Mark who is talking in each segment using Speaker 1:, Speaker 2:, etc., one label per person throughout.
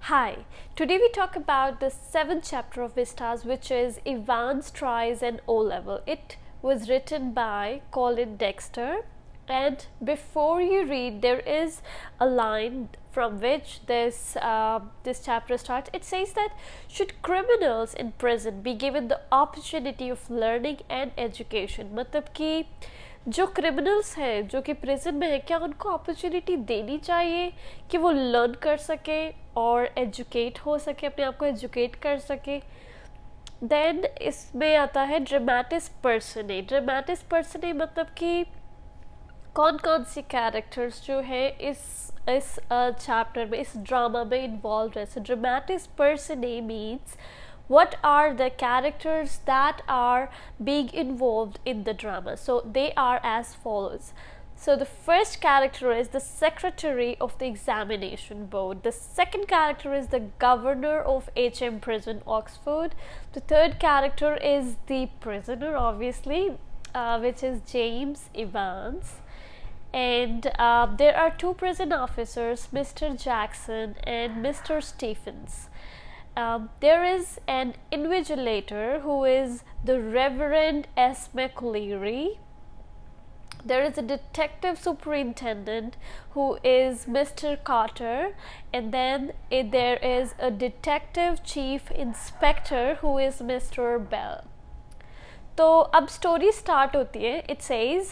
Speaker 1: Hi, today we talk about the seventh chapter of Vistas, which is Evans Tries an O Level. It was written by Colin Dexter, and before you read, there is a line from which this chapter starts. It says that should criminals in prison be given the opportunity of learning and education, मतलब कि जो criminals हैं जो कि prison में है क्या उनको अपॉर्चुनिटी देनी चाहिए कि वो लर्न कर सके और एजुकेट हो सके, अपने आप को एजुकेट कर सके. देन इसमें आता है ड्रामेटिस पर्सने. ड्रामेटिस पर्सने मतलब कि कौन कौन सी कैरेक्टर्स जो है इस चैप्टर में, इस ड्रामा में इन्वॉल्व है. सो ड्रामेटिस पर्सने means what are the characters that are being involved in the drama. So they are as follows. So the first character is the secretary of the examination board. The second character is the governor of HM Prison Oxford. The third character is the prisoner, obviously, which is James Evans. And there are two prison officers, Mr. Jackson and Mr. Stephens. There is an invigilator who is the Reverend S. McLeary. There is a detective superintendent who is Mr. Carter, and then there is a detective chief inspector who is Mr. Bell. तो अब story start होती है. It says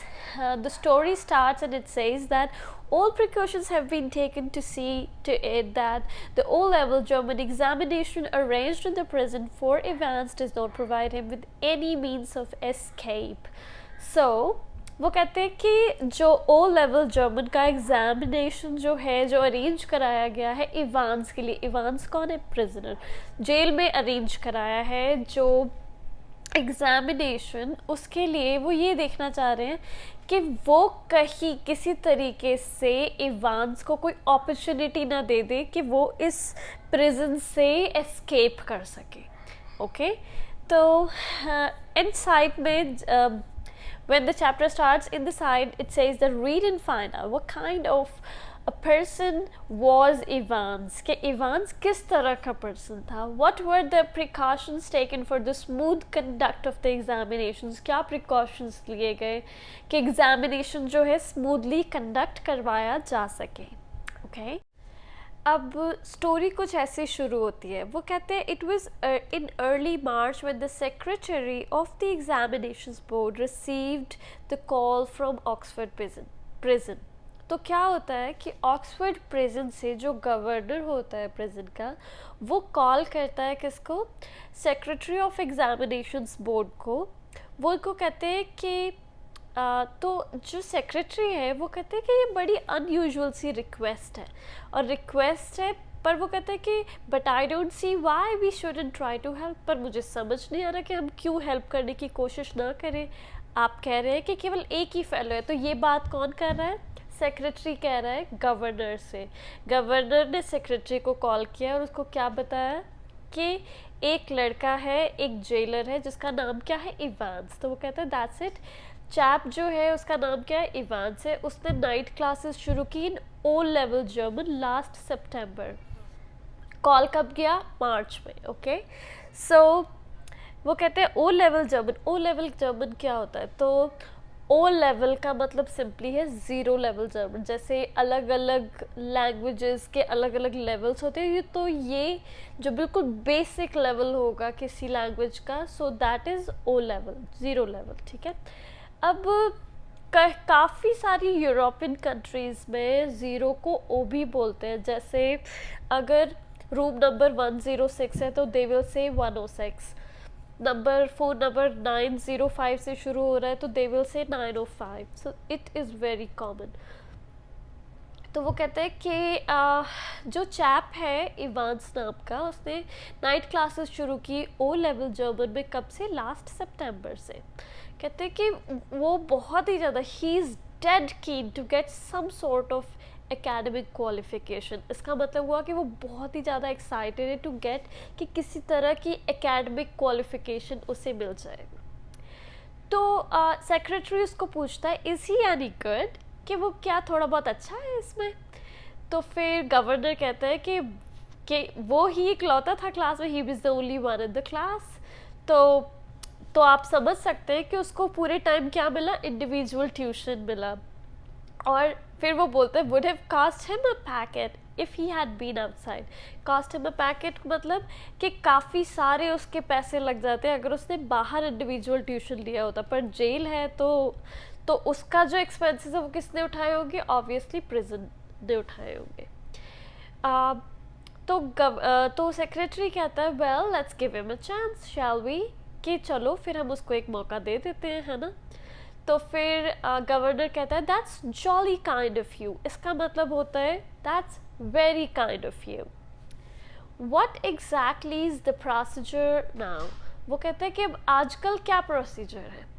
Speaker 1: the story starts and it says that all precautions have been taken to see to it that the O-level German examination arranged in the prison for Evans does not provide him with any means of escape. So वो कहते हैं कि जो O level German का examination जो है, जो arrange कराया गया है इवांस के लिए. इवांस कौन है? प्रिजनर. जेल में अरेंज कराया है जो एग्जामिनेशन, उसके लिए वो ये देखना चाह रहे हैं कि वो कहीं किसी तरीके से इवांस को कोई अपॉर्चुनिटी ना दे दे कि वो इस प्रिजन से एस्केप कर सके. ओके, तो इनसाइड में when the chapter starts, in the side it says that read and find out what kind of a person was Evans. कि Evans किस तरह का person था. What were the precautions taken for the smooth conduct of the examinations. क्या precautions लिए गए कि examination जो है smoothly conduct करवाया जा सके. Okay? अब स्टोरी कुछ ऐसे शुरू होती है. वो कहते हैं it was in early March when the secretary of the examinations board received the call from Oxford prison. तो क्या होता है कि ऑक्सफोर्ड प्रिजन से जो गवर्नर होता है प्रिजन का, वो कॉल करता है किसको? सेक्रेटरी ऑफ एग्जामिनेशंस बोर्ड को. वो उनको कहते हैं कि तो जो सेक्रेटरी है वो कहते हैं कि ये बड़ी अनयूजुअल सी रिक्वेस्ट है, और रिक्वेस्ट है पर वो कहते हैं कि but I don't see why we shouldn't try to help. पर मुझे समझ नहीं आ रहा कि हम क्यों हेल्प करने की कोशिश ना करें. आप कह रहे हैं कि केवल एक ही फेलो है. तो ये बात कौन कर रहा है? सेक्रेटरी कह रहा है गवर्नर से. गवर्नर ने सेक्रेटरी को कॉल किया और उसको क्या बताया कि एक लड़का है, एक जेलर है जिसका नाम क्या है? इवांस. तो वो कहता है दैट्स इट. चैप जो है उसका नाम क्या है? इवांस है. उसने नाइट क्लासेस शुरू की in O level German last सितंबर. कॉल कब गया? मार्च में. ओके, सो वो कहते हैं O level German. O level German क्या होता है? तो ओ लेवल का मतलब सिंपली है ज़ीरो लेवल जर्मन. जैसे अलग अलग लैंग्वेजेस के अलग अलग लेवल्स होते हैं, तो ये जो बिल्कुल बेसिक लेवल होगा किसी लैंग्वेज का, so that is O level, zero level. ठीक है. अब काफ़ी सारी यूरोपियन कंट्रीज़ में ज़ीरो को ओ भी बोलते हैं. जैसे अगर रूम नंबर 106 है तो they will say 106. Phone number 905 से शुरू हो रहा है तो they will say 905. So it is very common. तो वो कहते हैं कि जो चैप है इवांस नाम का, उसने नाइट क्लासेस शुरू की ओ लेवल जर्मन में. कब से? लास्ट सितंबर से. कहते हैं कि वो बहुत ही ज़्यादा ही is dead keen to get some sort of academic qualification. इसका मतलब हुआ कि वो बहुत ही ज़्यादा एक्साइटेड है टू गेट कि किसी तरह की एकेडमिक क्वालिफिकेशन उसे मिल जाए. तो सेक्रेटरी उसको पूछता है इज़ ही एनी गुड, कि वो क्या थोड़ा बहुत अच्छा है इसमें. तो फिर गवर्नर कहता है कि कि वो ही इकलौता था क्लास में, he was the only one in the class. तो आप समझ सकते हैं कि उसको पूरे टाइम क्या मिला, इंडिविजुअल ट्यूशन मिला। और फिर वो बोलते हैं would have cost him a packet if he had been outside. Cost him a packet मतलब कि काफ़ी सारे उसके पैसे लग जाते हैं अगर उसने बाहर इंडिविजुअल ट्यूशन लिया होता, पर जेल है तो उसका जो एक्सपेंसेस है वो किसने उठाए होंगे, ऑब्वियसली प्रिजन ने उठाए होंगे। तो सेक्रेटरी कहता है well let's give him a chance shall we, कि चलो फिर हम उसको एक मौका दे देते हैं, है ना। तो फिर गवर्नर कहता है that's jolly kind of you. इसका मतलब होता है that's very kind of you. What exactly is the procedure now. वो कहते हैं कि अब आजकल क्या प्रोसीजर है।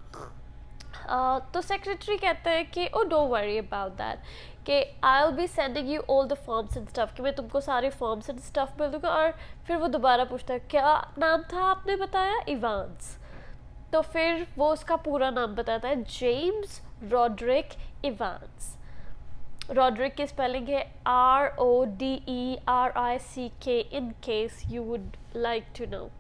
Speaker 1: तो सेक्रेटरी कहता है कि oh don't worry about that, कि I will be sending you all the forms and stuff, कि मैं तुमको सारे फॉर्म्स एंड स्टफ मिल दूँगा। और फिर वो दोबारा पूछता है क्या नाम था आपने बताया, इवांस। तो फिर वो उसका पूरा नाम बताता है, जेम्स रॉड्रिक इवांस। रॉड्रिक की स्पेलिंग है RODERICK, in case you would like to know.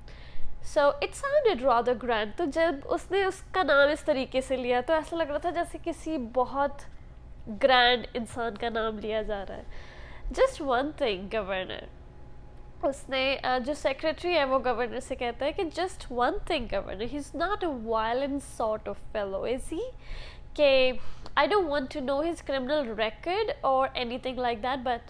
Speaker 1: So it sounded rather grand. तो जब उसने उसका नाम इस तरीके से लिया तो ऐसा लग रहा था जैसे किसी बहुत ग्रैंड इंसान का नाम लिया जा रहा है। जस्ट वन थिंग गवर्नर, उसने जो सेक्रेटरी है वो गवर्नर से कहता है कि just one thing governor, he is not a violent sort of fellow is he, कि I don't want to know his criminal record और एनीथिंग लाइक दैट, बट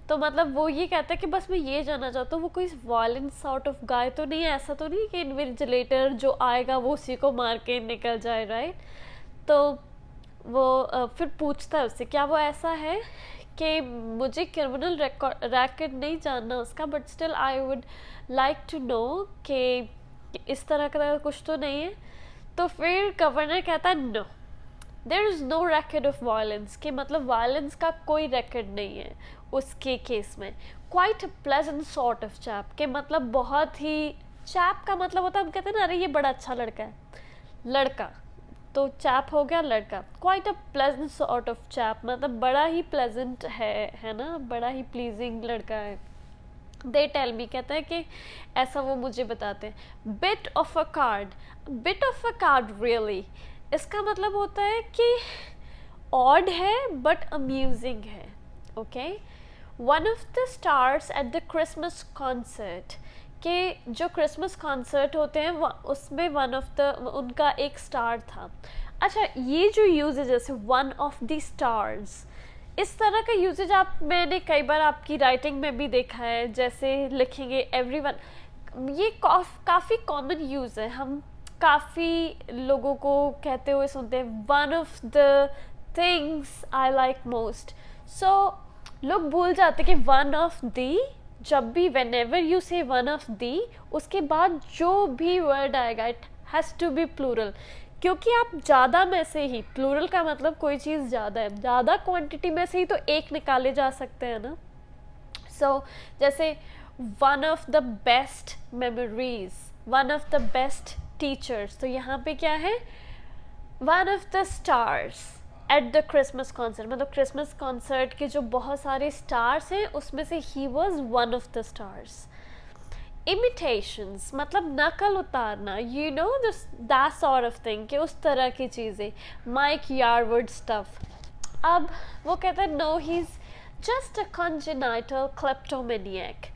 Speaker 1: तो मतलब वो ये कहता है कि बस मैं ये जानना चाहता हूँ वो कोई वायलेंट सॉर्ट ऑफ गाय तो नहीं है, ऐसा तो नहीं कि इन्विजिलेटर जो आएगा वो उसी को मार के निकल जाए, राइट। तो वो फिर पूछता है उससे क्या वो ऐसा है कि मुझे क्रिमिनल रैकेट नहीं जानना उसका, but still I would like to know कि इस तरह का कुछ तो नहीं है। तो फिर गवर्नर कहता है no, there is no racket of violence, कि मतलब वायलेंस का कोई रैकेट नहीं है उसके केस में। Quite a pleasant sort of chap, के मतलब बहुत ही, चैप का मतलब होता है हम कहते हैं ना अरे ये बड़ा अच्छा लड़का है, लड़का, तो चैप हो गया लड़का। Quite a pleasant sort of chap मतलब बड़ा ही प्लेजेंट है ना, बड़ा ही प्लीजिंग लड़का है। दे टेल मी, कहता है कि ऐसा वो मुझे बताते हैं। Bit of a card, bit of a card really, इसका मतलब होता है कि ऑड है बट अम्यूजिंग है, okay. One of the stars at the Christmas concert, के जो क्रिसमस कॉन्सर्ट होते हैं उसमें वन ऑफ द, उनका एक स्टार था। अच्छा, ये जो यूज है जैसे वन ऑफ द स्टार्स, इस तरह का यूजेज मैंने कई बार आपकी राइटिंग में भी देखा है, जैसे लिखेंगे एवरीवन, ये काफ़ी कॉमन यूज़ है, हम काफ़ी लोगों को कहते हुए सुनते हैं one of the things I like most. So लोग भूल जाते कि वन ऑफ दी, जब भी whenever you say one of the, उसके बाद जो भी वर्ड आएगा it has to be plural, क्योंकि आप ज़्यादा में से ही, प्लूरल का मतलब कोई चीज़ ज़्यादा है, ज़्यादा क्वांटिटी में से ही तो एक निकाले जा सकते हैं ना। सो जैसे one of the best memories, one of the best teachers, तो यहाँ पे क्या है, one of the stars at the Christmas concert, मतलब क्रिसमस कॉन्सर्ट के जो बहुत सारे स्टार्स हैं उसमें से he was one of the stars. Imitations मतलब नकल उतारना, you know that sort of thing, कि उस तरह की चीज़ें, माइक यारवर्ड स्टफ। अब वो कहता है no he is just a congenital kleptomaniac.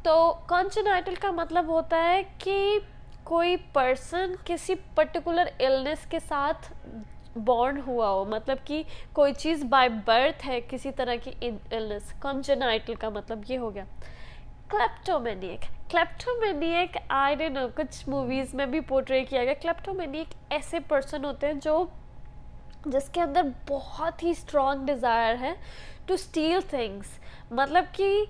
Speaker 1: तो कॉन्जेनाइटल का मतलब होता है कि कोई पर्सन किसी पर्टिकुलर इलनेस के साथ बॉर्न हुआ हो, मतलब कि कोई चीज़ बाय बर्थ है, किसी तरह की इलनेस। कॉन्जेनाइटल का मतलब ये हो गया। क्लेप्टोमेनियक, क्लेप्टोमेनियक आई डोंट नो, कुछ मूवीज़ में भी पोर्ट्रे किया गया। क्लेप्टोमेनियक ऐसे पर्सन होते हैं जो, जिसके अंदर बहुत ही स्ट्रॉन्ग डिज़ायर है टू स्टील थिंग्स, मतलब कि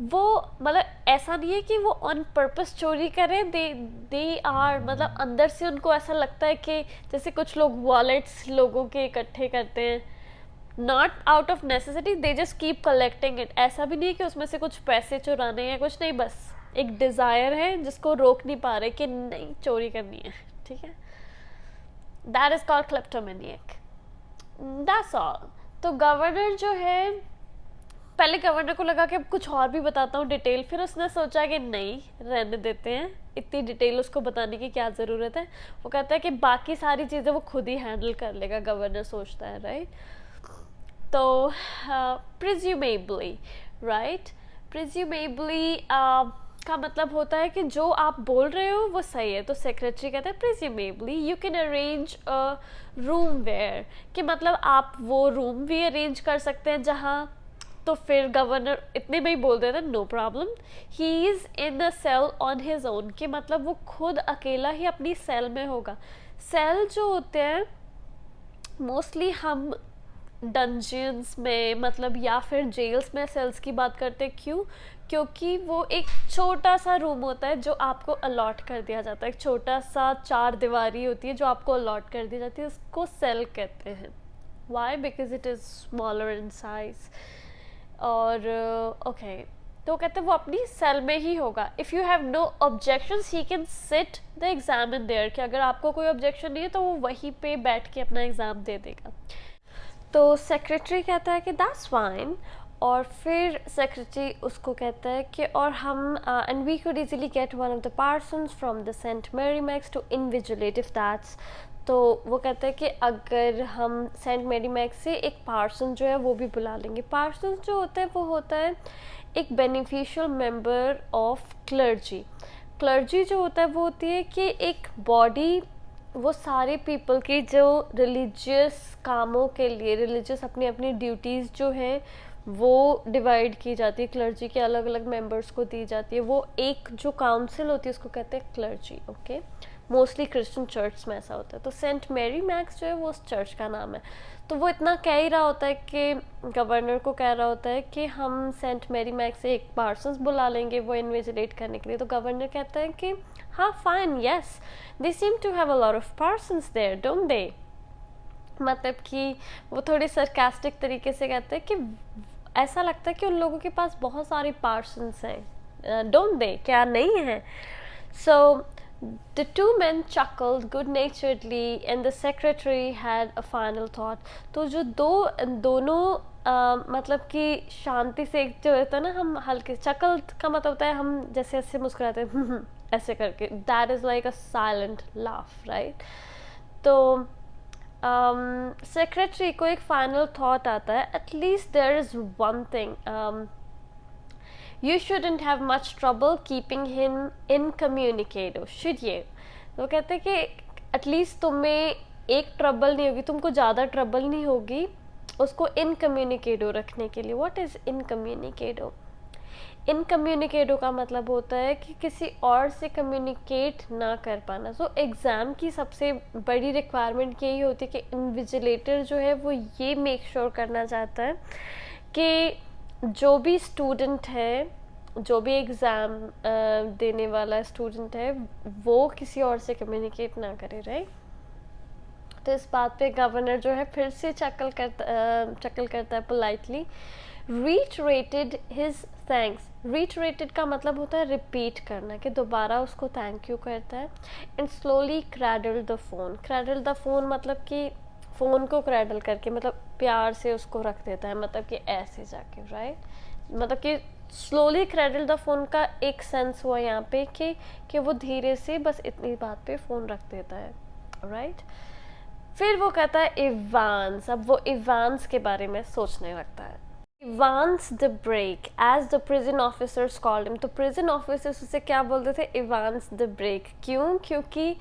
Speaker 1: वो, मतलब ऐसा नहीं है कि वो ऑन पर्पस चोरी करें, दे आर, मतलब अंदर से उनको ऐसा लगता है कि जैसे कुछ लोग वॉलेट्स लोगों के इकट्ठे करते हैं, not out of necessity, they just keep collecting it. ऐसा भी नहीं है कि उसमें से कुछ पैसे चुराने हैं, कुछ नहीं, बस एक डिज़ायर है जिसको रोक नहीं पा रहे कि नहीं चोरी करनी है, ठीक है। That is called kleptomaniac, that's all. तो गवर्नर जो है पहले गवर्नर को लगा कि अब कुछ और भी बताता हूँ डिटेल, फिर उसने सोचा कि नहीं, रहने देते हैं, इतनी डिटेल उसको बताने की क्या ज़रूरत है। वो कहता है कि बाकी सारी चीज़ें वो खुद ही हैंडल कर लेगा, गवर्नर सोचता है, राइट। तो प्रिज्यूमेबली, राइट, प्रिज्यूमेबली का मतलब होता है कि जो आप बोल रहे हो वो सही है। तो सेक्रेटरी कहता है presumably you can arrange a room where, कि मतलब आप वो रूम भी अरेंज कर सकते हैं जहाँ। तो फिर गवर्नर इतने में ही बोल देता no problem, he is in a cell on his own, कि मतलब वो खुद अकेला ही अपनी सेल में होगा। सेल जो होते हैं मोस्टली हम डंजन्स में मतलब या फिर जेल्स में सेल्स की बात करते हैं। क्यों? क्योंकि वो एक छोटा सा रूम होता है जो आपको अलॉट कर दिया जाता है, एक छोटा सा 4 दीवारी होती है जो आपको अलॉट कर दी जाती है, उसको सेल कहते हैं। Why? Because it is smaller in size. और ओके, तो कहते हैं वो अपनी सेल में ही होगा। If you have no objections he can sit the exam in there, कि अगर आपको कोई ऑब्जेक्शन नहीं है तो वो वहीं पे बैठ के अपना एग्ज़ाम दे देगा। तो सेक्रेटरी कहता है कि दैट्स फाइन, और फिर सेक्रेटरी उसको कहता है कि और हम and we could easily get one of the parsons from the Saint Mary Mags to invigilate if that's. तो वो कहते हैं कि अगर हम सेंट मैरी मैक्स से एक पार्सन जो है वो भी बुला लेंगे। पार्सन जो होता है वो होता है एक beneficial member of clergy. Clergy जो होता है वो होती है कि एक बॉडी, वो सारे पीपल की जो रिलीजियस कामों के लिए, रिलीजियस अपनी अपनी ड्यूटीज़ जो हैं वो डिवाइड की जाती है, क्लर्जी के अलग अलग मेंबर्स को दी जाती है। वो एक जो काउंसिल होती है उसको कहते हैं clergy. Okay, mostly Christian church में ऐसा होता है। तो सेंट मैरी मैक्स जो है वो उस चर्च का नाम है। तो वो इतना कह ही रहा होता है कि गवर्नर को कह रहा होता है कि हम सेंट मैरी मैक्स से एक पार्सन्स बुला लेंगे वो इन्विजिलेट करने के लिए। तो गवर्नर कहता है कि हाँ fine, yes, they seem to have a lot of parsons there, don't they. मतलब कि वो थोड़ी सरकास्टिक तरीके से कहते हैं कि ऐसा लगता है कि उन लोगों के पास बहुत सारे पार्सन्स हैं, डोंट दे, क्या नहीं है। सो the two men chuckled good-naturedly and the secretary had a final thought. तो जो दोनों मतलब कि शांति से जो होता है ना, हम हल्के, चकल का मतलब होता है हम जैसे ऐसे मुस्कुराते हैं ऐसे करके, that is like a silent laugh, right? तो सेक्रेटरी को एक फाइनल थॉट आता है, at least there is one thing, you shouldn't have much trouble keeping him incommunicado, should you? तो कहते हैं कि एटलीस्ट तुम्हें एक ट्रबल नहीं होगी, तुमको ज़्यादा ट्रबल नहीं होगी उसको इनकम्युनिकेडो रखने के लिए। What is इनकम्युनिकेडो? इनकम्युनिकेडो का मतलब होता है कि किसी और से कम्युनिकेट ना कर पाना। सो एग्ज़ाम की सबसे बड़ी रिक्वायरमेंट यही होती है कि इन्विजिलेटर जो है वो ये मेक श्योर करना चाहता है कि जो भी स्टूडेंट है, जो भी एग्ज़ाम देने वाला स्टूडेंट है, वो किसी और से कम्युनिकेट ना करे, राइट। तो इस बात पे गवर्नर जो है फिर से चकल करता है politely, reiterated his thanks. Reiterated का मतलब होता है रिपीट करना, कि दोबारा उसको थैंक यू करता है। And slowly cradle the phone. Cradle the phone मतलब कि फ़ोन को क्रैडल करके, मतलब प्यार से उसको रख देता है, मतलब कि ऐसे जाके, राइट। मतलब कि स्लोली क्रैडल द फ़ोन का एक सेंस हुआ यहाँ पे कि वो धीरे से बस इतनी बात पे फ़ोन रख देता है, राइट। फिर वो कहता है इवांस। अब वो इवांस के बारे में सोचने लगता है। Evans the break, as the prison officers called him. तो प्रिजन ऑफिसर्स उसे क्या बोलते थे? Evans the break. क्यों? क्योंकि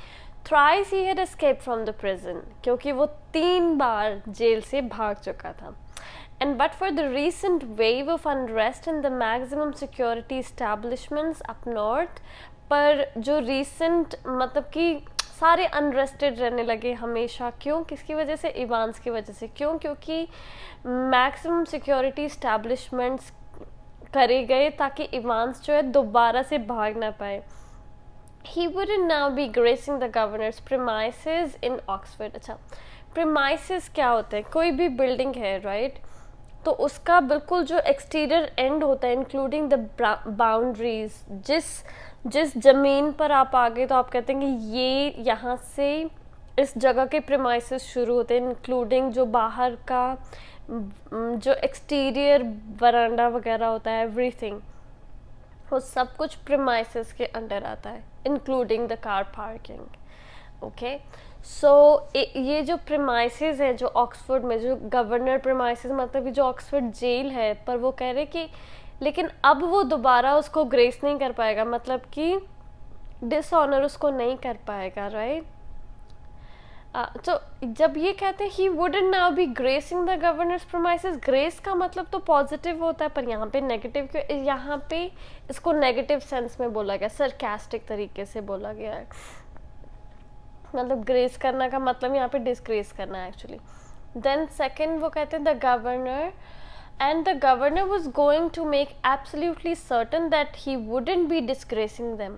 Speaker 1: thrice he had escaped from the prison, क्योंकि वो 3 बार जेल से भाग चुका था। And but for the recent wave of unrest in the maximum security establishments up north, पर जो recent मतलब कि सारे अनरेस्टेड रहने लगे हमेशा। क्यों? किसकी वजह से? इवांस की वजह से। क्यों? क्योंकि मैक्सिमम सिक्योरिटी इस्टेब्लिशमेंट्स करे गए ताकि इवांस जो है दोबारा से भाग ना पाए। He wouldn't now be gracing the governor's premises in Oxford। अच्छा, premises क्या होते हैं? कोई भी बिल्डिंग है, राइट, तो उसका बिल्कुल जो एक्सटीरियर एंड होता है इंक्लूडिंग द बाउंड्रीज, जिस ज़मीन पर आप आ गए तो आप कहते हैं कि ये यहाँ से इस जगह के प्रेमाइसेस शुरू होते हैं, इंक्लूडिंग जो बाहर का जो एक्सटीरियर वरांडा वगैरह होता है, एवरीथिंग, वो सब कुछ प्रीमाइसेस के अंडर आता है, including the car parking. Okay, so ये जो प्रीमाइसेस है जो ऑक्सफोर्ड में, जो गवर्नर प्रीमाइसेस मतलब जो ऑक्सफोर्ड जेल है, पर वो कह रहे कि लेकिन अब वो दोबारा उसको ग्रेस नहीं कर पाएगा, मतलब कि डिसऑनर उसको नहीं कर पाएगा, राइट। तो जब ये कहते हैं he wouldn't now be gracing the governor's promises, grace का मतलब तो पॉजिटिव होता है, पर यहाँ पे नेगेटिव क्यों, यहाँ पे इसको नेगेटिव सेंस में बोला गया, सरकास्टिक तरीके से बोला गया है। मतलब ग्रेस करना का मतलब यहाँ पे डिसग्रेस करना है एक्चुअली। देन सेकंड वो कहते हैं the governor and the governor was going to make absolutely certain that he wouldn't be disgracing them।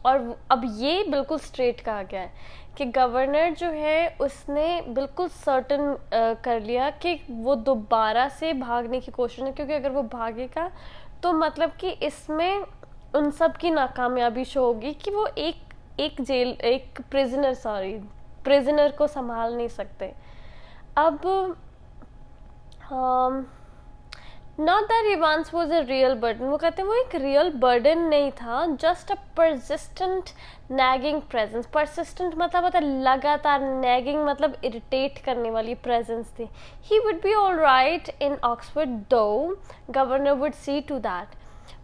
Speaker 1: और अब ये बिल्कुल स्ट्रेट कहा गया है कि गवर्नर जो है उसने बिल्कुल सर्टन कर लिया कि वो दोबारा से भागने की कोशिश नहीं, क्योंकि अगर वो भागेगा तो मतलब कि इसमें उन सब की नाकामयाबी शो होगी कि वो एक प्रिजनर को संभाल नहीं सकते। अब not that Evans was a real burden, वो कहते हैं वो एक रियल बर्डन नहीं था, just a persistent nagging presence. Persistent मतलब होता है लगातार, नैगिंग मतलब इरिटेट करने वाली प्रेजेंस थी। He would be all right in Oxford though governor would see to that,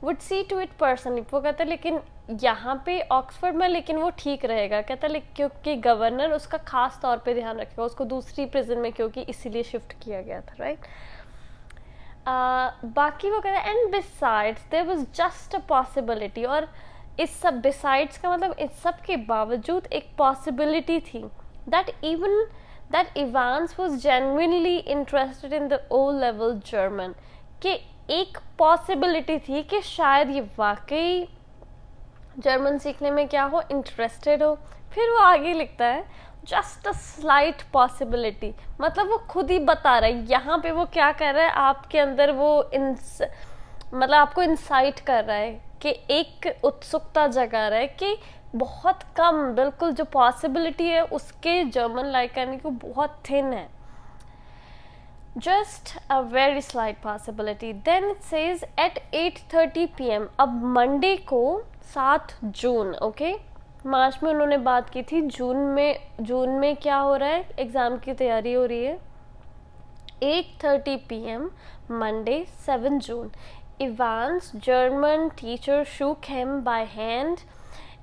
Speaker 1: would see to it personally. वो कहते हैं लेकिन यहाँ पे ऑक्सफोर्ड में लेकिन वो ठीक रहेगा, कहता है क्योंकि गवर्नर उसका खास तौर पे ध्यान रखेगा, उसको दूसरी प्रिजन में क्योंकि इसीलिए शिफ्ट किया गया था, राइट। बाकी वो कहते हैं and besides there was just a possibility, और इस सब बिसाइड्स का मतलब इस सब के बावजूद एक पॉसिबिलिटी थी that Evans was genuinely interested in the O level German, कि एक पॉसिबिलिटी थी कि शायद ये वाकई जर्मन सीखने में क्या हो, इंटरेस्टेड हो। फिर वो आगे लिखता है जस्ट अ स्लाइट पॉसिबिलिटी, मतलब वो खुद ही बता रहा है यहाँ पे वो क्या कर रहा है, आपके अंदर वो मतलब आपको इंसाइट कर रहा है कि एक उत्सुकता जगा रहा है कि बहुत कम, बिल्कुल जो पॉसिबिलिटी है उसके जर्मन लाइक करने की बहुत थिन है, just a very slight possibility। Then it says at 8:30 PM, अब मंडे को 7 जून, ओके, मार्च में उन्होंने बात की थी, जून में क्या हो रहा है, एग्ज़ाम की तैयारी हो रही है। 8:30 PM Monday 7 June, Ivan's German teacher shook him by hand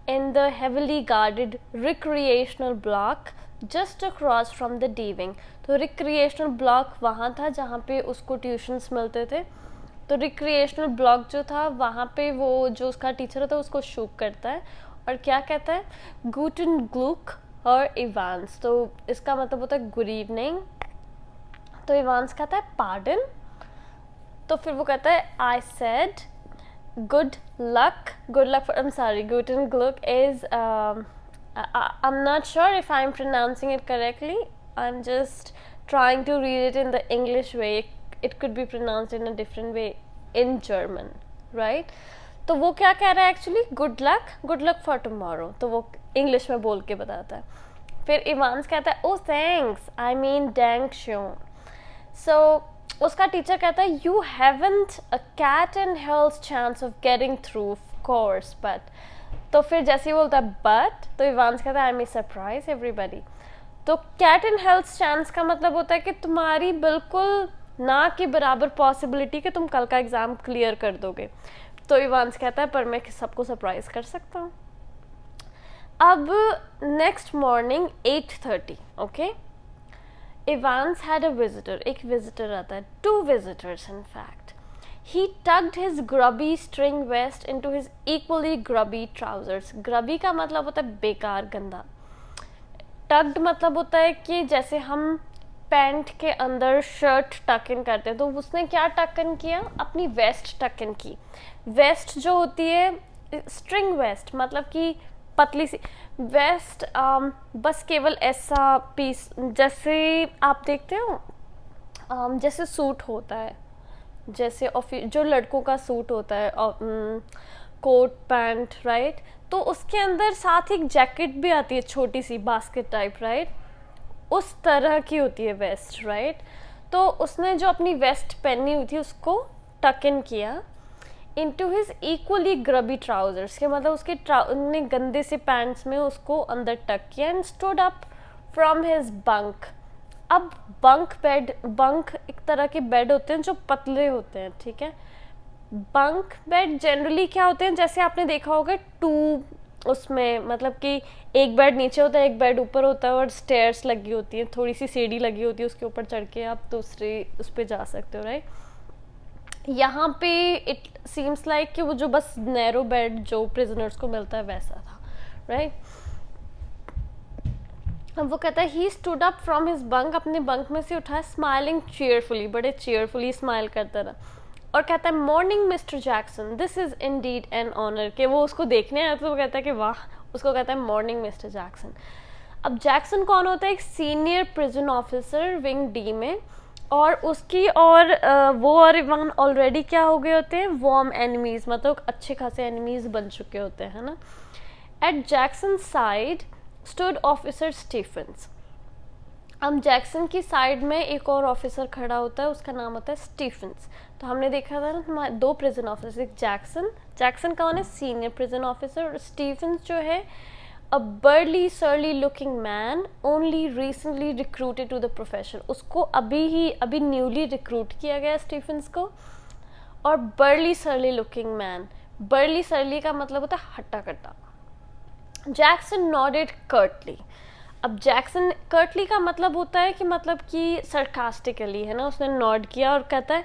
Speaker 1: in the heavily guarded recreational block just across from the D wing। तो रिक्रिएशनल ब्लॉक वहाँ था जहाँ पे उसको ट्यूशन्स मिलते थे, तो रिक्रिएशनल ब्लॉक जो था वहाँ पे वो जो उसका टीचर होता है उसको शूक करता है और क्या कहता है, गूटन ग्लूक और इवांस, तो इसका मतलब होता है गुड इवनिंग। तो इवांस कहता है पार्डन, तो फिर वो कहता है I said good luck for, I am sorry, गूटन ग्लूक is I'm not sure if I'm pronouncing it correctly, I'm just trying to read it in the English way, it could be pronounced in a different way in German, right। तो वो क्या कह रहा है actually, good luck for tomorrow, तो वो English में बोल के बताता है। फिर इवांस कहता है ओ थैंक्स, आई मीन डैंक श्यों। सो उसका टीचर कहता है you haven't a cat and health chance of getting through, of course, but, तो फिर जैसे ही बोलता है बट, तो इवांस कहता है आई एम सरप्राइज एवरीबडी। तो कैट एंड हेल्थ चांस का मतलब होता है कि तुम्हारी बिल्कुल ना के बराबर पॉसिबिलिटी कि तुम कल का एग्जाम क्लियर कर दोगे। तो इवांस कहता है पर मैं सबको सरप्राइज कर सकता हूँ। अब next morning 8:30, okay, Evans had a visitor, एक विजिटर आता है, 2 visitors in fact। He tugged his grubby string vest into his equally grubby trousers। grubby का मतलब होता है बेकार, गंदा। tugged मतलब होता है कि जैसे हम पैंट के अंदर शर्ट टक इन करते हैं, तो उसने क्या टक इन किया, अपनी वेस्ट टक इन की। वेस्ट जो होती है स्ट्रिंग वेस्ट, मतलब कि पतली सी वेस्ट, बस केवल ऐसा पीस, जैसे आप देखते हो जैसे सूट होता है, जैसे ऑफिस जो लड़कों का सूट होता है, कोट पैंट, राइट, तो उसके अंदर साथ एक जैकेट भी आती है छोटी सी बास्केट टाइप, राइट, उस तरह की होती है वेस्ट, राइट। तो उसने जो अपनी वेस्ट पहनी हुई थी उसको टक इन किया into his equally grubby trousers, के मतलब उसके ने गंदे से पैंट्स में उसको अंदर टक किया and stood up from his bunk. अब बंक एक तरह के बेड होते हैं जो पतले होते हैं, ठीक है। बंक बेड जनरली क्या होते हैं, जैसे आपने देखा होगा टू, उसमें मतलब कि एक बेड नीचे होता है, एक बेड ऊपर होता है और स्टेयर्स लगी होती है, थोड़ी सी सीढ़ी लगी होती है, उसके ऊपर चढ़ के आप दूसरे उस पर जा सकते हो, राइट। यहाँ पे इट सीम्स लाइक कि वो जो बस नैरो बेड जो प्रिजनर्स को मिलता है वैसा था, राइट। अब वो कहता है he stood up from his bunk, अपने बंक में से उठा, स्माइलिंग चीयरफुली, बड़े चीयरफुली स्माइल करता रहा, और कहता है morning mister Jackson, this is indeed an honour, के वो उसको देखने आया तो वो कहता है कि वाह, उसको कहता है मॉर्निंग मिस्टर जैक्सन। अब जैक्सन कौन होता है, एक senior prison officer wing D में, और उसकी और वो और इवान ऑलरेडी क्या हो गए होते हैं, वार्म एनिमीज, मतलब अच्छे खासे एनिमीज बन चुके होते हैं ना। At Jackson side stood officer Stephens, अब जैक्सन की साइड में एक और ऑफिसर खड़ा होता है, उसका नाम होता है स्टीफन्स। तो हमने देखा था ना दो प्रिजन ऑफिसर, एक जैक्सन कौन है, सीनियर प्रिजन ऑफिसर, और स्टीफन्स जो है a burly surly looking man only recently recruited to the profession, उसको अभी न्यूली रिक्रूट किया गया स्टीफन्स को। और burly surly looking man, burly surly का मतलब होता है हट्टा कट्टा। जैक्सन nodded curtly, अब जैक्सन कर्टली का मतलब होता है कि मतलब कि sarcastically है ना, उसने नॉड किया और कहता है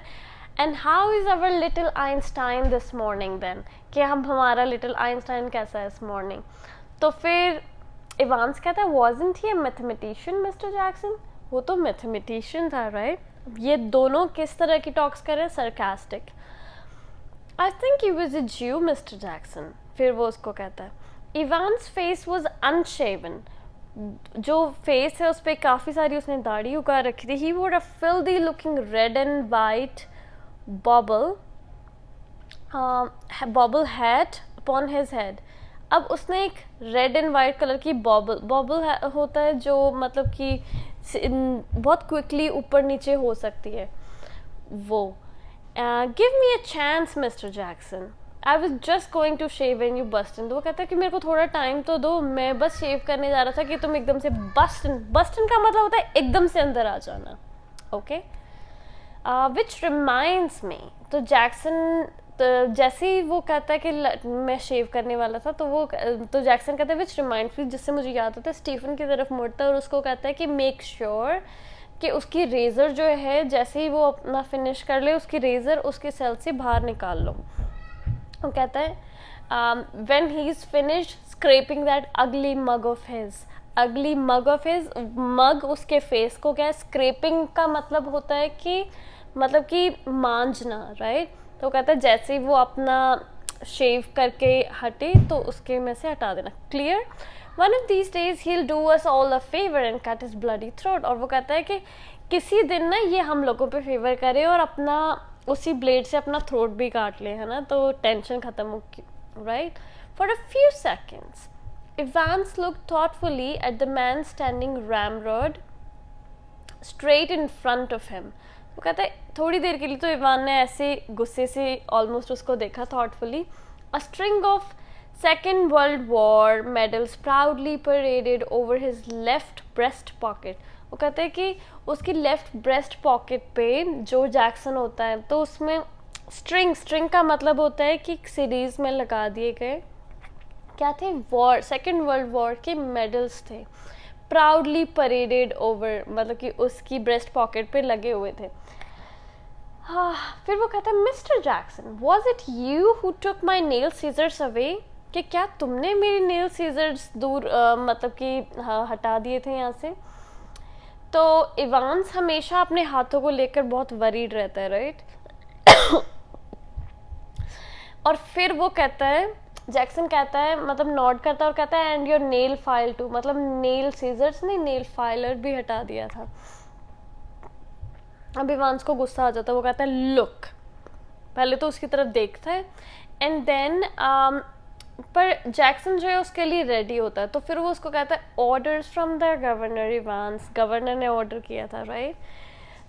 Speaker 1: and how is our little Einstein this morning then, कि हमारा लिटिल आइंस्टाइन कैसा है इस मॉर्निंग। तो फिर इवांस कहता है wasn't he a mathematician mister Jackson, वो तो मैथमेटिशियन था, राइट। ये दोनों किस तरह की टॉक्स कर रहे हैं, sarcastic. I think he was a ज्यू मिस्टर जैक्सन, फिर वो उसको कहता है इवांस फेस वाज अनशेवन, जो फेस है उस पर काफ़ी सारी उसने दाढ़ी उगा रखी थी। He wore a filthy looking red and white bobble hat upon his head, अब उसने एक रेड एंड वाइट कलर की बॉबल होता है जो मतलब कि बहुत क्विकली ऊपर नीचे हो सकती है वो। Give me a chance mister Jackson, I was just going to shave when you burst in, तो वो कहता है कि मेरे को थोड़ा टाइम तो दो, मैं बस शेव करने जा रहा था कि तुम एकदम से बस्ट इन का मतलब होता है एकदम से अंदर आ जाना, ओके। विच रिमाइंड्स मी, तो जैक्सन तो जैसे ही वो कहता है कि मैं शेव करने वाला था, तो जैक्सन कहता है विच रिमाइंड्स मी, जिससे मुझे याद होता है, स्टीफन की तरफ मुड़ता है और उसको कहता है कि मेक श्योर कि उसकी रेज़र जो है जैसे ही वो अपना फिनिश कर ले, उसकी रेज़र उसके सेल से बाहर निकाल लो। वो कहता है when he is finished scraping that ugly mug of his, मग उसके फेस को क्या है, स्क्रैपिंग का मतलब होता है कि मतलब कि मांझना, राइट। तो कहता है जैसे ही वो अपना शेव करके हटे तो उसके में से हटा देना, clear. One of these days he will do us all a favour and cut his bloody throat, और वो कहता है कि किसी दिन ना ये हम लोगों पे फेवर करे और अपना उसी ब्लेड से अपना थ्रोट भी काट ले, है ना, तो टेंशन खत्म होगी, right. For a few seconds Evans look thoughtfully at the man standing ramrod straight in front of him, वो कहता है थोड़ी देर के लिए तो इवान ने ऐसे गुस्से से ऑलमोस्ट उसको देखा thoughtfully. A string of second world war medals proudly paraded over his left breast pocket, वो कहते हैं कि उसकी लेफ्ट ब्रेस्ट पॉकेट पे जो जैक्सन होता है तो उसमें स्ट्रिंग का मतलब होता है कि सीरीज में लगा दिए गए क्या थे, वॉर, सेकेंड वर्ल्ड वॉर के मेडल्स थे, प्राउडली परेडेड ओवर, मतलब कि उसकी ब्रेस्ट पॉकेट पे लगे हुए थे। हाँ, फिर वो कहता है Mister Jackson was it you who took my nail scissors away, कि क्या तुमने मेरी नेल सीजर्स दूर मतलब कि हाँ, हटा दिए थे यहाँ से। तो इवांस हमेशा अपने हाथों को लेकर बहुत वरीड रहता है, राइट। और फिर वो कहता है, जैक्सन कहता है, मतलब नॉड करता है और कहता है and your nail file too, मतलब नेल सीजर्स नहीं, नेल फाइलर भी हटा दिया था। अब इवांस को गुस्सा आ जाता है, वो कहता है लुक, पहले तो उसकी तरफ देखता है एंड देन पर जैक्सन जो है उसके लिए रेडी होता है, तो फिर वो उसको कहता है orders from the governor Evans, governor ने ऑर्डर किया था, राइट।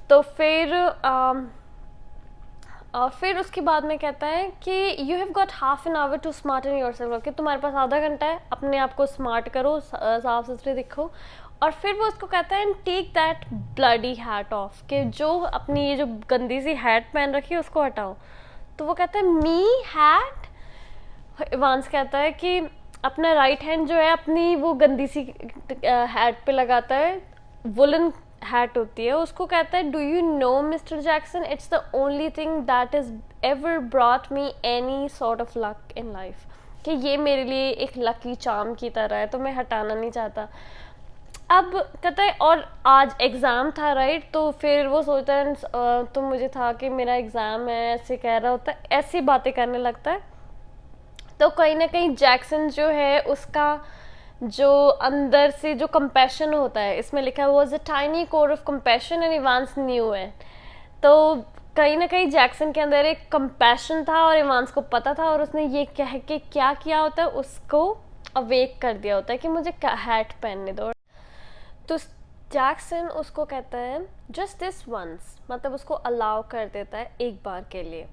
Speaker 1: तो फिर उसके बाद में कहता है कि you have got half an hour to smarten yourself, कि तुम्हारे पास आधा घंटा है, अपने आप को स्मार्ट करो, साफ सुथरे दिखो। और फिर वो उसको कहता है take that bloody hat off, कि जो अपनी ये जो गंदी सी हैट पहन रखी है उसको हटाओ। तो वो कहता है मी हैट। इवांस कहता है कि अपना राइट हैंड जो है अपनी वो गंदी सी हैट पे लगाता है, वुलन हैट होती है। उसको कहता है do you know mister Jackson, it's the only thing that is ever brought me any sort of luck in life, कि ये मेरे लिए एक लकी चार्म की तरह है, तो मैं हटाना नहीं चाहता। अब कहता है और आज एग्ज़ाम था राइट, तो फिर वो सोचता है तो मुझे था कि मेरा एग्ज़ाम है, ऐसे कह रहा होता है, ऐसी बातें करने लगता है। तो कहीं ना कहीं जैक्सन जो है उसका जो अंदर से जो कंपैशन होता है, इसमें लिखा है was a tiny core of compassion and Evans new है। तो कहीं ना कहीं जैक्सन के अंदर एक कंपैशन था और इवांस को पता था, और उसने ये कह के क्या किया होता है, उसको अवेक कर दिया होता है कि मुझे हैट पहनने दो। तो जैक्सन उसको कहता है जस्ट दिस वंस, मतलब उसको अलाउ कर देता है एक बार के लिए।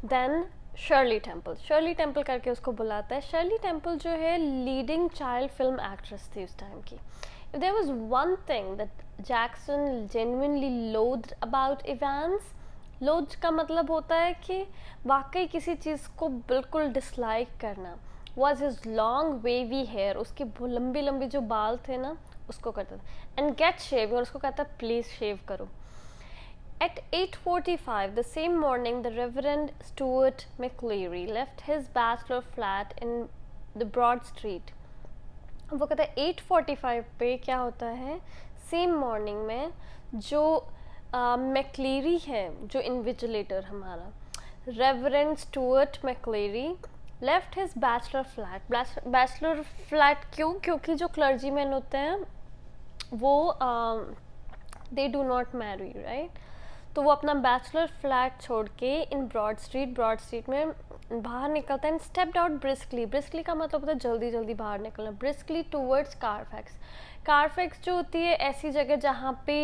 Speaker 1: देन शर्ली टेम्पल करके उसको बुलाता है। शर्ली टेम्पल जो है लीडिंग चाइल्ड फिल्म एक्ट्रेस थी उस टाइम की। If there was one thing that Jackson genuinely loathed about Evans, loathe का मतलब होता है कि वाकई किसी चीज़ को बिल्कुल डिसलाइक करना, was his long wavy hair, उसके लंबी लंबी जो बाल थे ना उसको करता था, एंड गेट शेव, और उसको कहता प्लीज़ शेव करो। At 8:45 the same morning, the Reverend Stuart McCleary left his bachelor flat in the Broad Street. वो कहता है 8:45 पे क्या होता है, सेम मॉर्निंग में जो मैक्लेरी है, जो इन्विजिलेटर हमारा reverend Stuart McLeary left his bachelor flat. Bachelor flat क्यों? क्योंकि जो क्लर्जीमैन होते हैं वो they do not marry right, तो वो अपना बैचलर फ्लैट छोड़ के इन ब्रॉड स्ट्रीट में बाहर निकलता है। एंड स्टेप्ड आउट ब्रिस्कली का मतलब होता है जल्दी जल्दी बाहर निकलना, ब्रिस्कली टूवर्ड्स कारफैक्स जो होती है ऐसी जगह जहाँ पे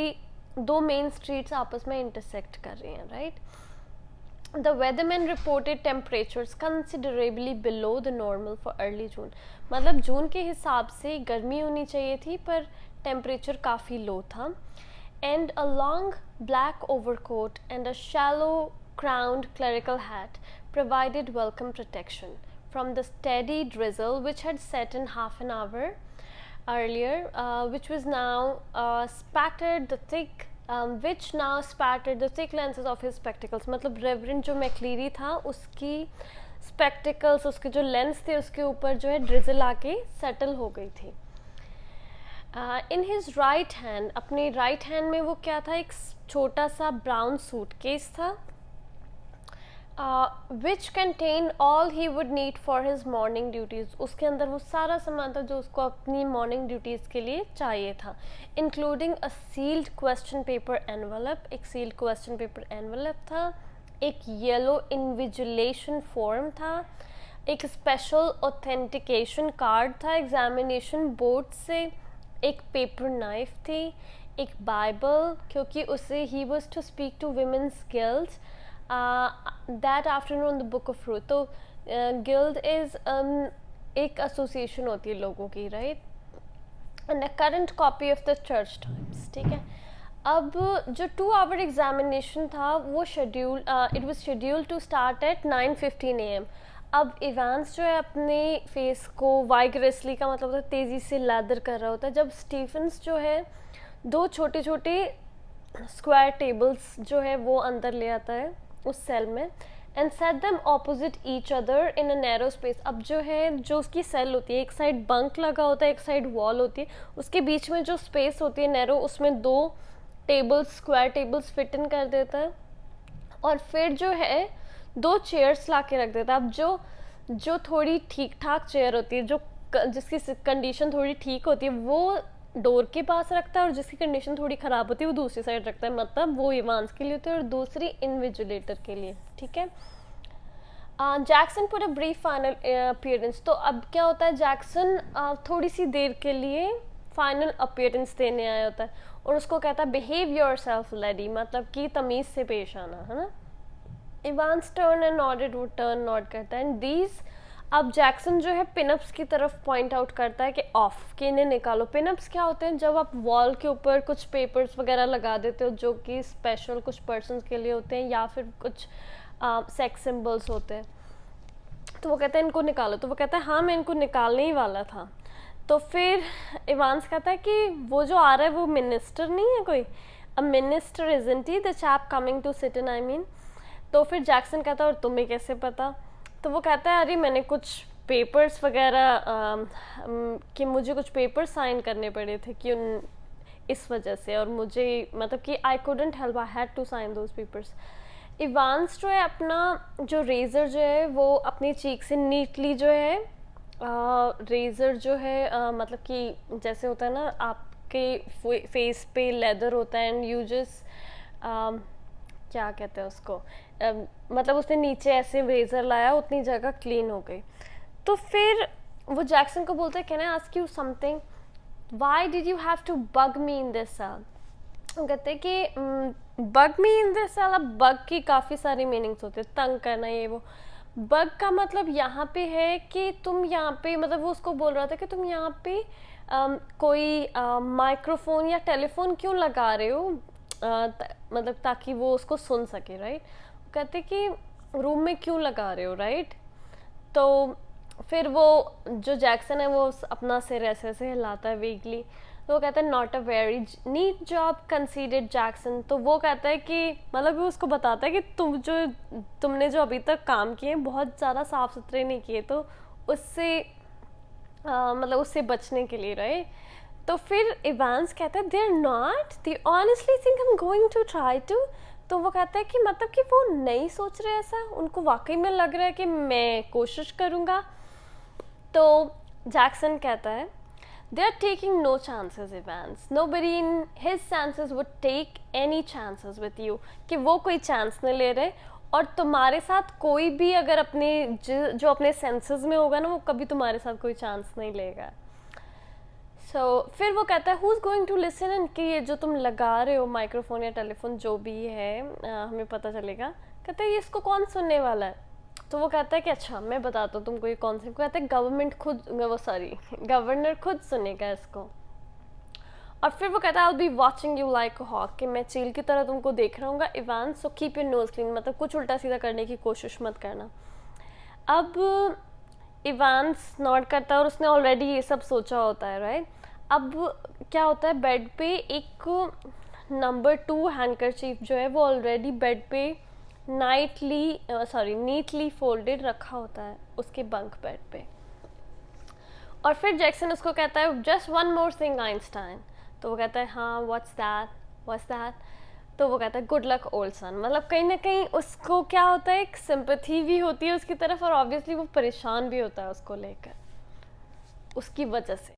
Speaker 1: दो मेन स्ट्रीट्स आपस में इंटरसेक्ट कर रही हैं right. The weatherman reported temperatures considerably below the normal for early June, मतलब जून के हिसाब से गर्मी होनी चाहिए थी पर टेम्परेचर काफ़ी लो था। And a long black overcoat and a shallow crowned clerical hat provided welcome protection from the steady drizzle which had set in half an hour earlier, which now spattered the thick lenses of his spectacles. मतलब reverend जो मैक्लीरी था उसकी spectacles, उसके जो lens थे उसके ऊपर जो है ड्रिजल आके सेटल हो गई थी। इन हिज राइट हैंड, अपने राइट हैंड में वो क्या था, एक छोटा सा ब्राउन सूटकेस था which contain all he would need for his morning duties. उसके अंदर वो सारा सामान था जो उसको अपनी मॉर्निंग ड्यूटीज़ के लिए चाहिए था, including a sealed question paper envelope, एक सील्ड क्वेश्चन पेपर एनवलप था, एक येलो इन्विजिलेशन फॉर्म था, एक स्पेशल ऑथेंटिकेशन कार्ड था एग्जामिनेशन बोर्ड से, एक पेपर नाइफ थी, एक बाइबल, क्योंकि उसे he was to speak to women's guilds that afternoon the book of Ruth. तो गिल्ड इज़ एक एसोसिएशन होती है लोगों की right, and a current copy of the Church Times. ठीक है, अब जो 2 आवर एग्जामिनेशन था वो it was scheduled to start at 9:15 AM। अब इवांस जो है अपने फेस को वाइगरसली का मतलब होता है तेज़ी से लैदर कर रहा होता है, जब स्टीफन्स जो है 2 छोटे छोटे स्क्वायर टेबल्स जो है वो अंदर ले आता है उस सेल में, and set them opposite each other in a narrow space. अब जो है जो उसकी सेल होती है, एक साइड बंक लगा होता है, एक साइड वॉल होती है, उसके बीच में जो स्पेस होती है नैरो, उसमें 2 tables, square tables fit in कर देता है, और फिर जो है 2 चेयर्स ला के रख देता है। अब जो थोड़ी ठीक ठाक चेयर होती है, जिसकी कंडीशन थोड़ी ठीक होती है, वो डोर के पास रखता है, और जिसकी कंडीशन थोड़ी ख़राब होती है वो दूसरी साइड रखता है, मतलब वो इवांस के लिए होती है और दूसरी इन्विजिलेटर के लिए। ठीक है, Jackson put a brief final appearance. तो अब क्या होता है, जैक्सन थोड़ी सी देर के लिए फाइनल अपीयरेंस देने आया होता है, और उसको कहता है बिहेव योर सेल्फ लेडी, मतलब कि तमीज़ से पेश आना, है ना। इवांस टर्न एंड नॉडेड, वो टर्न नॉड करता है। एंड दीज, अब जैक्सन जो है पिनअप्स की तरफ पॉइंट आउट करता है कि ऑफ, कि इन्हें निकालो। पिनअप्स क्या होते हैं, जब आप वॉल के ऊपर कुछ पेपर्स वगैरह लगा देते हो जो कि स्पेशल कुछ पर्सन्स के लिए होते हैं, या फिर कुछ सेक्स सिंबल्स होते हैं, तो वो कहते हैं इनको निकालो। तो वो कहता है हाँ मैं इनको निकालने ही वाला था। तो फिर इवांस कहता है कि वो जो आ रहा है वो मिनिस्टर नहीं है कोई, a minister isn't he the chap coming to sit in, I mean. तो फिर जैक्सन कहता है और तुम्हें कैसे पता। तो वो कहता है अरे मैंने कुछ पेपर्स वगैरह कि मुझे कुछ पेपर्स साइन करने पड़े थे कि इस वजह से, और मुझे मतलब कि I couldn't help, I had to sign those papers. Evans जो है अपना जो रेज़र जो है वो अपनी चीक से नीटली जो है रेज़र जो है मतलब कि जैसे होता है ना आपके फेस पे लेदर होता है एंड यू जस्ट क्या कहते हैं उसको, मतलब उसने नीचे ऐसे रेज़र लाया, उतनी जगह क्लीन हो गई। तो फिर वो जैक्सन को बोलते हैं can I ask you something, why did you have to bug me in this cell. वो कहते हैं कि bug me in this cell. अब बग की काफ़ी सारी मीनिंग्स होते हैं, तंग करना ये वो। बग का मतलब यहाँ पे है कि तुम यहाँ पे, मतलब वो उसको बोल रहा था कि तुम यहाँ पे कोई माइक्रोफोन या टेलीफोन क्यों लगा रहे हो, मतलब ताकि वो उसको सुन सके, राइट। कहते कि रूम में क्यों लगा रहे हो, राइट। तो फिर वो जो जैक्सन है वो अपना सिर ऐसे ऐसे हिलाता है वीकली। तो वो कहता है not a very neat job considered Jackson. तो वो कहता है कि मतलब वो उसको बताता है कि तुमने जो अभी तक काम किए बहुत ज़्यादा साफ सुथरे नहीं किए, तो उससे मतलब उससे बचने के लिए, राइट। तो फिर इवांस कहता है they are not, they honestly think I am going to try to. तो वो कहता है कि मतलब कि वो नहीं सोच रहे ऐसा, उनको वाकई में लग रहा है कि मैं कोशिश करूँगा। तो जैक्सन कहता है they are taking no chances, Evans. Nobody in his senses would take any chances with you. कि वो कोई चांस नहीं ले रहे, और तुम्हारे साथ कोई भी अगर अपने जो अपने सेंसेस में होगा ना, वो कभी तुम्हारे साथ कोई चांस नहीं लेगा। फिर वो कहता है who's going to listen, and कि ये जो तुम लगा रहे हो माइक्रोफोन या टेलीफोन जो भी है हमें पता चलेगा। कहता है ये इसको कौन सुनने वाला है। तो वो कहता है कि अच्छा मैं बताता हूँ तुमको ये कौन सी। कहता है गवर्नर खुद सुनेगा इसको। और फिर वो कहता है I'll be watching you like a hawk, कि मैं चील की तरह तुमको देख रहा हूँ Evans, so keep your nose clean, मतलब कुछ उल्टा सीधा करने की कोशिश मत करना। अब इवांस नॉट करता है और उसने ऑलरेडी ये सब सोचा होता है, राइट। अब क्या होता है, बेड पे एक नंबर 2 हैंडकरचीफ जो है वो ऑलरेडी बेड पे नीटली फोल्डेड रखा होता है उसके बंक बेड पे। और फिर जैक्सन उसको कहता है just one more thing Einstein. तो वो कहता है हाँ व्हाट्स दैट। तो वो कहता है गुड लक ओल्ड सन। मतलब कहीं ना कहीं उसको क्या होता है, एक सिंपैथी भी होती है उसकी तरफ, और ऑब्वियसली वो परेशान भी होता है उसको लेकर, उसकी वजह से।